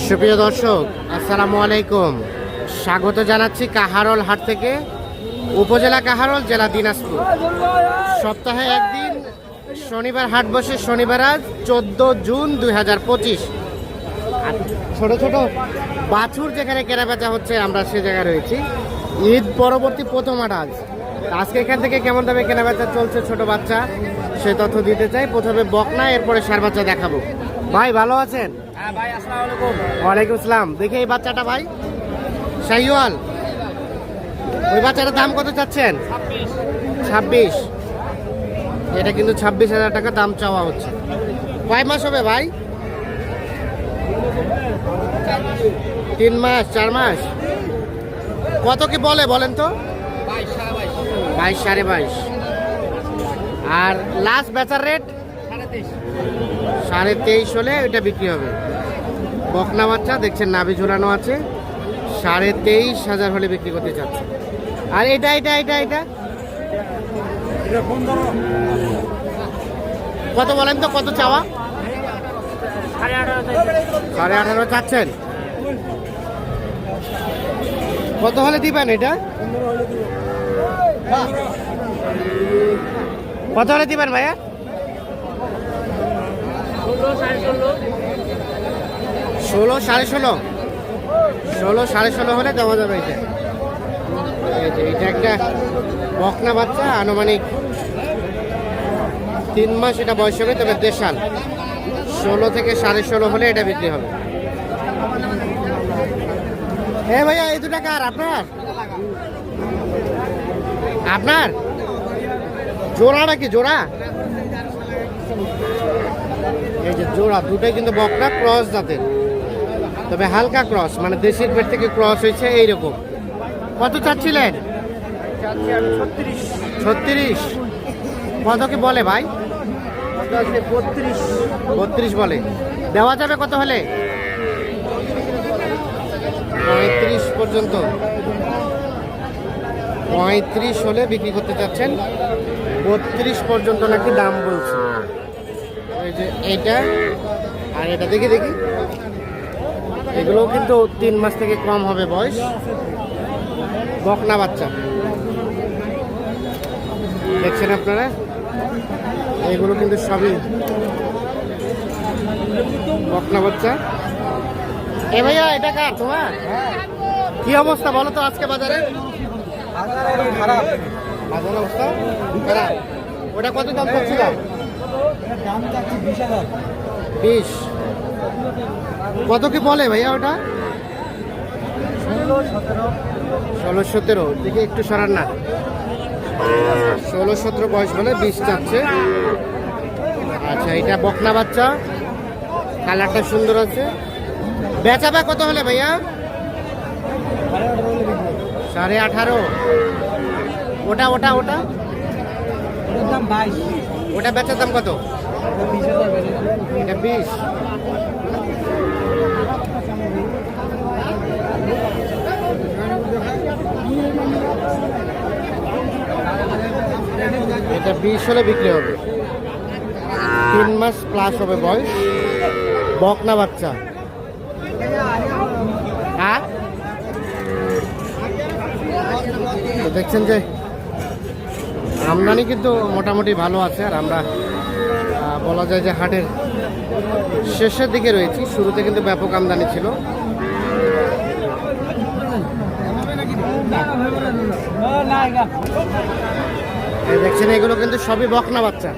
সুপ্রিয় দর্শক, আসসালামু আলাইকুম। স্বাগত জানাচ্ছি কাহারোল হাট থেকে, উপজেলা কাহারোল, জেলা দিনাজপুর। সপ্তাহে একদিন শনিবার হাট বসে। শনিবার আজ 14 জুন 2025। আর ছোট ছোট বাছুর যেখানে কেনাবেচা হচ্ছে, আমরা সে জায়গায় রয়েছি। ঈদ পরবর্তী প্রথম হাট আজ। আজকে এখান থেকে কেমন দামে কেনাবেচা চলছে ছোট বাচ্চা, সে তথ্য দিতে চাই। প্রথমে বকনা, এরপরে ষাঁড় বাচ্চা দেখাবো। ভাই ভালো আছেন? হ্যাঁ ভাই, আসসালামু আলাইকুম। ওয়ালাইকুম আসসালাম। দেখি এই বাচ্চাটা ভাই, শাহিওয়াল। ওই বাচ্চাটার দাম কত চাচ্ছেন? 26। এটা কিন্তু 26,000 টাকা দাম চাওয়া হচ্ছে। কয় মাস হবে ভাই? 3 মাস 4 মাস? কত কি বলে বলেন তো? 22, 22.5। আর লাস্ট বেচার রেট 23.5 হলে এটা বিক্রি হবে। বকনা বাচ্চা দেখছেন, নাভি ঝোলানো আছে। 23,500 হলে বিক্রি করতে চাচ্ছে। আর এটা এটা এটা এটা কত বলেন তো, কত চাওয়া? 18.5 চাচ্ছেন। কত হলে দিবেন এটা? কত হলে দিবেন ভাইয়া? 16, 16.5। 16, 16.5 হলে দেওয়া যাবে। এটা একটা বকনা বাচ্চা, আনুমানিক 3 মাস এটা বয়স হবে, তবে দেশাল। 16 থেকে 16.5 হলে এটা বিক্রি হবে। হ্যাঁ ভাইয়া, এই দুটা কার? আপনার? আপনার জোড়া নাকি? জোড়া? এই যে জোড়া দুটাই কিন্তু বকনা, ক্রস জাতের, তবে হালকা ক্রস, মানে দেশির পেট থেকে ক্রস হয়েছে এইরকম। কত চাচ্ছিলেন? 36। কত কি বলে ভাই? 32 বলে। দেওয়া যাবে কত হলে? 35 পর্যন্ত। 35 হলে বিক্রি করতে চাচ্ছেন। 32 পর্যন্ত নাকি দাম বলছে। এই যে এইটা আর এটা, দেখি দেখি, এগুলো কিন্তু 3 মাস থেকে কম হবে বয়স, বকনা বাচ্চা। দেখছেন আপনারা, এগুলো কিন্তু সবই বকনা বাচ্চা। এ ভাইয়া, এটা কার? তোমার? কি অবস্থা বলো তো আজকে বাজারে? খারাপ। বাজার অবস্থা খারাপ। ওটা কত দাম করছিল? দাম চাচ্ছি 20,000। 20। কত কি বলে ভাইয়া ওটা? 16, 17। দেখি একটু সরান না। 16, 17 বয়স বলে 20 চাচ্ছে। আচ্ছা, এটা বকনা বাচ্চা, কালারটা সুন্দর আছে। বেচাবা কত হলে ভাইয়া? 18.5। ওটা ওটা ওটা দাম 22। ওটা বেচার দাম কত? 20,000। এটা 20। এটা 20 হলে বিক্রি হবে। 3 মাস প্লাস হবে বয়স, বকনা বাচ্চা। হ্যাঁ, তো দেখছেন যে আমদানি কিন্তু মোটামুটি ভালো আছে। আর আমরা বলা যায় যে হাটের শেষের দিকে রয়েছি। শুরুতে কিন্তু ব্যাপক আমদানি ছিল। এই দেখছেন, এগুলো কিন্তু সবই বকনা বাচ্চা।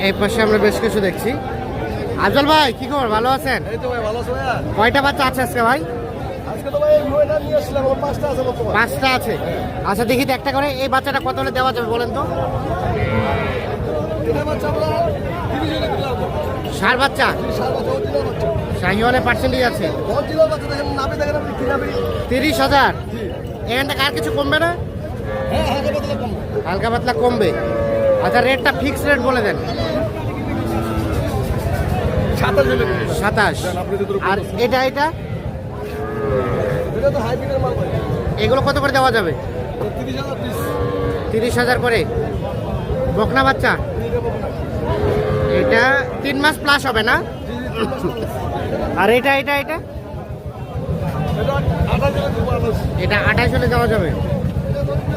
এই পাশে আমরা বেশ কিছু দেখছি। আজল ভাই, কি খবর? ভালো আছেন? এই তো ভাই, ভালো আছো ভাইয়া? কয়টা বাচ্চা আছে আজকে ভাই? আজকে তো ভাই এই ময়দা নিয়ে আসলাম, 5টা আছে বর্তমানে। 5টা আছে। আচ্ছা, দেখি তো একটা করে। এই বাচ্চাটা কত হলে দেওয়া যাবে বলেন তো? এটা বাচ্চা আমরা 30,000 টাকা লাগবে। ষাঁড় বাচ্চা, শাহিওয়ালের পার্সেন্টেজ আছে। 10 বাচ্চা দেখেন, নামে দেখেন আপনি কি নামে? 30,000। এখান থেকে আর কিছু কমবে না? হ্যাঁ, হালকা পাতলা কমবে। আচ্ছা, রেটটা ফিক্স রেট বলে দেন। 27 হলে দিন। 27। দেন, আপনি যদি আর এটা এটা এটা তো হাইব্রিডের মাল ভাই। এগুলো কত করে দেওয়া যাবে? 30,000 পিস। 30,000 করে। বকনা বাচ্চা এটা 3 মাস প্লাস হবে না? আর এটা এটা এটা এটা 28 হলে দিব, 28। এটা 28 হলে দেওয়া যাবে।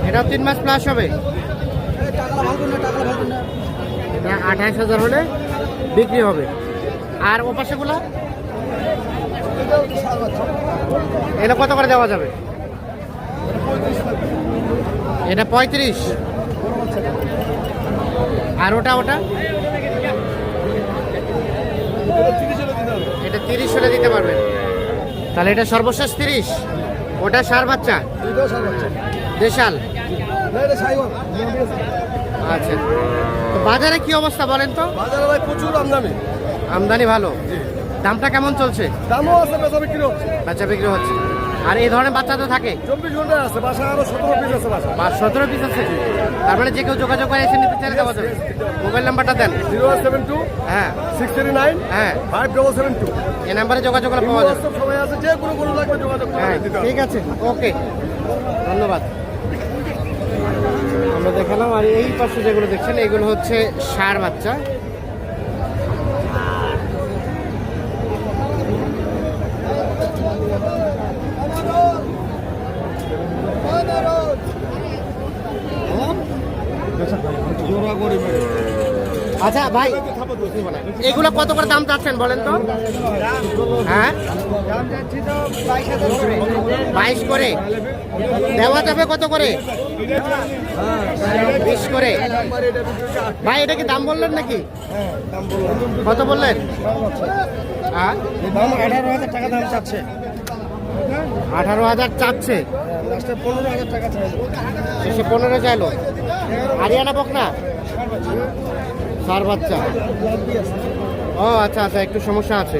এটাও 3 মাস প্লাস হবে। এই টাকাটা ভালো করে না, টাকাটা ভালো করে না। এটা 28,000 হলে বিক্রি হবে। আর ও পাশেগুলো এটাও তো সার বাচ্চা। এটা কত করে দেওয়া যাবে? 35 লাগবে। এটা 35। বড় বাচ্চাটা। আর ওটা ওটা এটা 30 হলে দিতে হবে। এটা 30 হলে দিতে পারবেন। তাহলে এটা সর্বশেষ 30। ওটা সার বাচ্চা এটাও সার বাচ্চা। দেশাল। না, এটা সাইওয়াল। নদী আছে। আচ্ছা, তো বাজারে কি অবস্থা বলেন তো? বাজারে ভাই প্রচুর আমদানি। আমদানি ভালো। দামটা কেমন চলছে? দামও আছে, বেচা বিক্রি হচ্ছে। বাচ্চা বিক্রি হচ্ছে। আর এই ধরনের বাচ্চা তো থাকে 24 ঘন্টা আছে, বাসা আরো 17 পিস আছে বাসা। 17 পিস আছে। তার মানে যে কেউ যোগাযোগ করে এসে নিতে চাইলে দেওয়া যাবে। মোবাইল নাম্বারটা দেন। 0172 হ্যাঁ 639 হ্যাঁ 5772। এই নাম্বারে যোগাযোগ করলে পাওয়া যাবে। সবাই আছে, যে কোনো কোনো লাগবে যোগাযোগ হ্যাঁ করে দিতে হবে। ঠিক আছে, ওকে, ধন্যবাদ। আমরা দেখালাম। আর এই পাশে যেগুলো দেখছেন এগুলো হচ্ছে ষাঁড় বাচ্চা। আচ্ছা ভাই, এগুলো কত করে দাম চাচ্ছেন বলেন তো? হ্যাঁ 22 করে। দেওয়া যাবে কত করে? 20 করে। ভাই এটা কি দাম বললেন নাকি? কত বললেন? হ্যাঁ 18,000 টাকা দাম চাচ্ছে। 18,000 চাচ্ছে। লাস্টে 15,000 টাকা চাইলো। শেষে 15 চাইলো। হারিয়ানা বকনা সার বাচ্চা। ও আচ্ছা আচ্ছা, একটু সমস্যা আছে।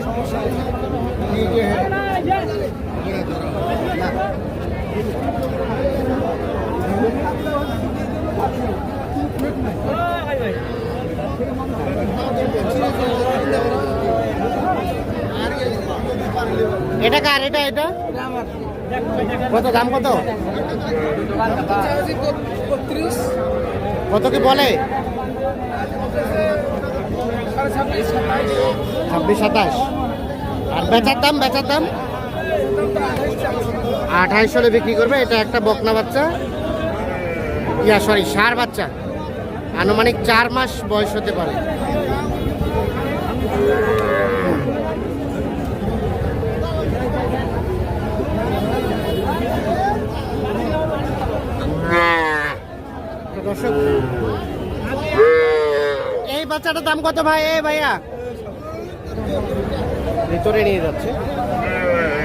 এটা কার? এটা এটা কত দাম? কত কত কি বলে? 26-27। আর বেচার দাম? বেচার দাম 28 হলে বিক্রি করবে। এটা একটা বকনা বাচ্চা, ষাঁড় বাচ্চা। আনুমানিক 4 মাস বয়স হতে পারে। দর্শক, এই বাচ্চাটার দাম কত ভাই? এ ভাইয়া ভিতরে নিয়ে যাচ্ছে।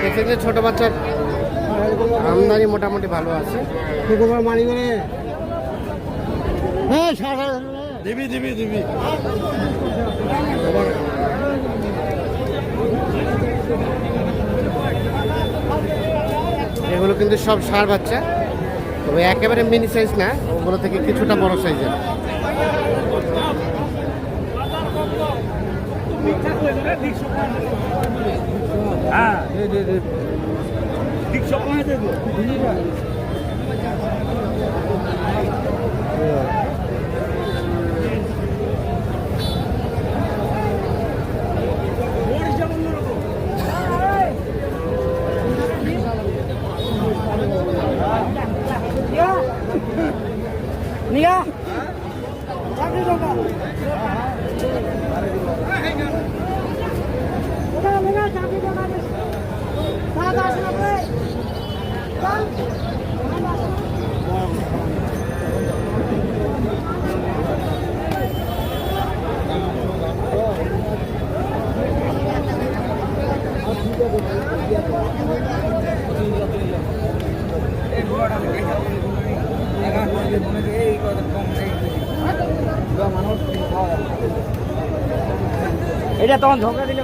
দেখছেন যে ছোট বাচ্চার আমদানি মোটামুটি ভালো আছে। হ্যাঁ দিবি দিবি দিবি। এগুলো কিন্তু সব ষাঁড় বাচ্চা, তবে একেবারে মিনি সাইজ না, ওগুলো থেকে কিছুটা বড় সাইজের। এটা তখন ঝগড়া দিলে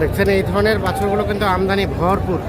দেখছেন এই ধরনের বাছুরগুলো কিন্তু আমদানি ভরপুর।